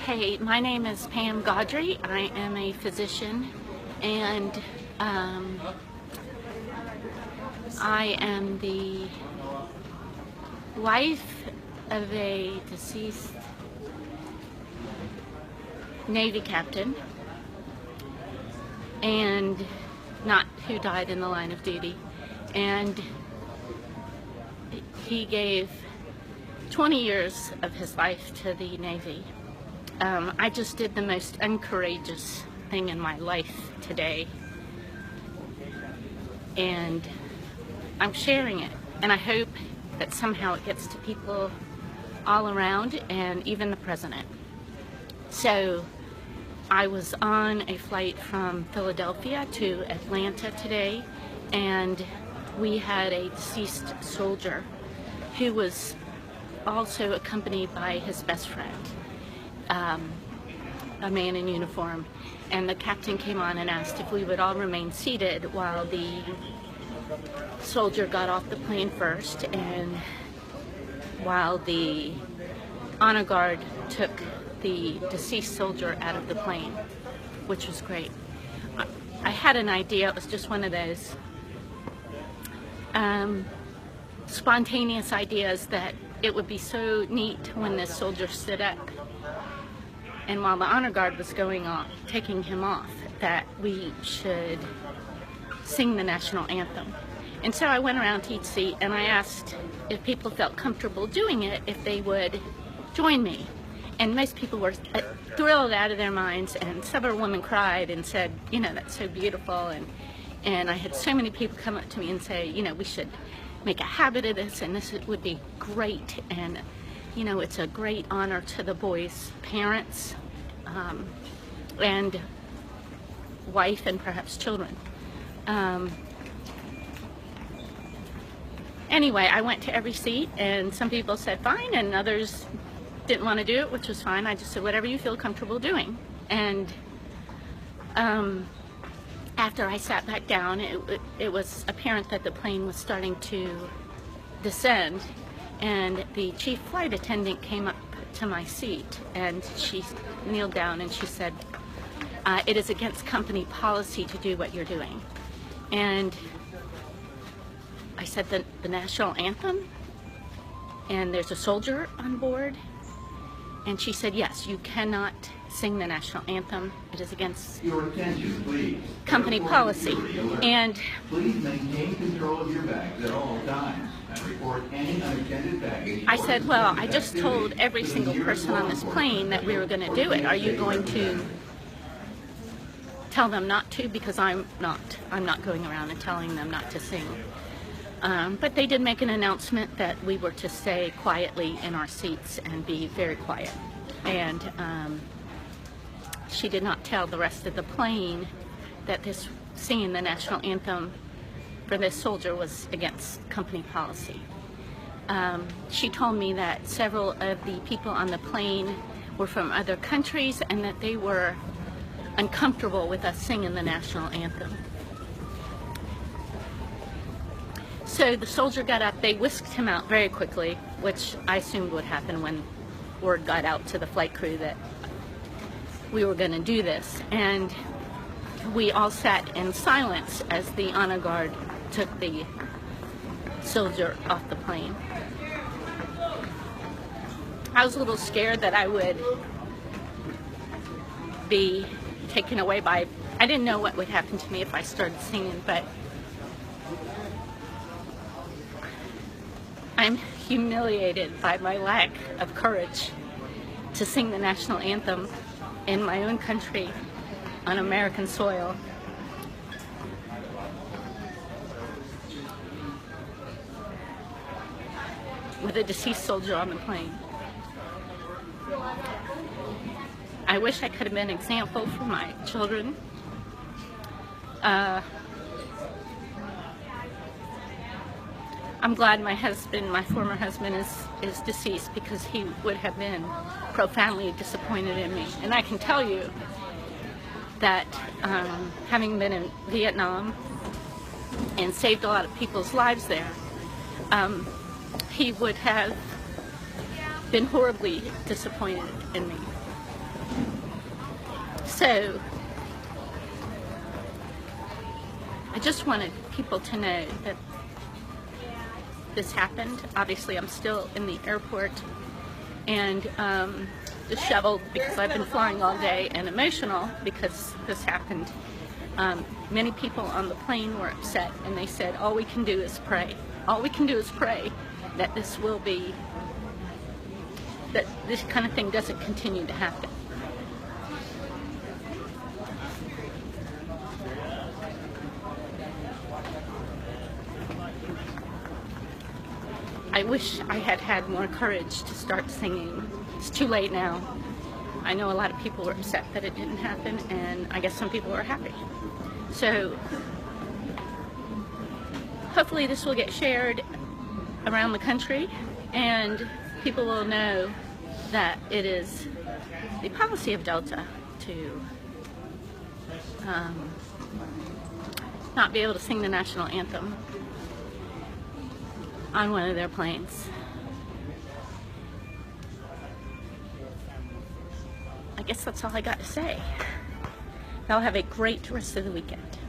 Okay, my name is Pam Gaudry. I am a physician, and I am the wife of a deceased Navy captain, and not who died in the line of duty, and he gave 20 years of his life to the Navy. I just did the most uncourageous thing in my life today, and I'm sharing it, and I hope that somehow it gets to people all around and even the president. So I was on a flight from Philadelphia to Atlanta today, and we had a deceased soldier who was also accompanied by his best friend, a man in uniform, and the captain came on and asked if we would all remain seated while the soldier got off the plane first, and while the honor guard took the deceased soldier out of the plane, which was great. I had an idea. It was just one of those spontaneous ideas that it would be so neat when this soldier stood up, and while the honor guard was going off, taking him off, that we should sing the national anthem. And so I went around to each seat and I asked if people felt comfortable doing it, if they would join me. And most people were thrilled out of their minds, and several women cried and said, you know, that's so beautiful. And I had so many people come up to me and say, you know, we should make a habit of this, and this would be great, and you know, it's a great honor to the boys' parents and wife and perhaps children. Anyway, I went to every seat, and some people said fine, and others didn't want to do it, which was fine. I just said whatever you feel comfortable doing. And after I sat back down, it was apparent that the plane was starting to descend, and the chief flight attendant came up to my seat, and she kneeled down and she said, it is against company policy to do what you're doing. And I said, the national anthem? And there's a soldier on board? And she said, yes, you cannot sing the national anthem. It is against your attention, please. Company policy. And please maintain control of your bags at all times and report any unattended baggage. I said, well, I just told every single person on this plane that we were going to do it. Are you going to tell them not to? Because I'm not going around and telling them not to sing. But they did make an announcement that we were to stay quietly in our seats and be very quiet. And she did not tell the rest of the plane that this singing the national anthem for this soldier was against company policy. She told me that several of the people on the plane were from other countries and that they were uncomfortable with us singing the national anthem. So the soldier got up, they whisked him out very quickly, which I assumed would happen when word got out to the flight crew that we were going to do this. And we all sat in silence as the honor guard took the soldier off the plane. I was a little scared that I would be taken away by, I didn't know what would happen to me if I started singing, but I'm humiliated by my lack of courage to sing the national anthem in my own country on American soil. With a deceased soldier on the plane. I wish I could have been an example for my children. I'm glad my husband, my former husband, is deceased, because he would have been profoundly disappointed in me. And I can tell you that having been in Vietnam and saved a lot of people's lives there, he would have been horribly disappointed in me. So I just wanted people to know that this happened. Obviously, I'm still in the airport and disheveled because I've been flying all day, and emotional because this happened. Many people on the plane were upset, and they said, all we can do is pray. All we can do is pray that this kind of thing doesn't continue to happen. I wish I had had more courage to start singing. It's too late now. I know a lot of people were upset that it didn't happen, and I guess some people are happy. So hopefully this will get shared around the country, and people will know that it is the policy of Delta to not be able to sing the national anthem on one of their planes. I guess that's all I got to say. Y'all have a great rest of the weekend.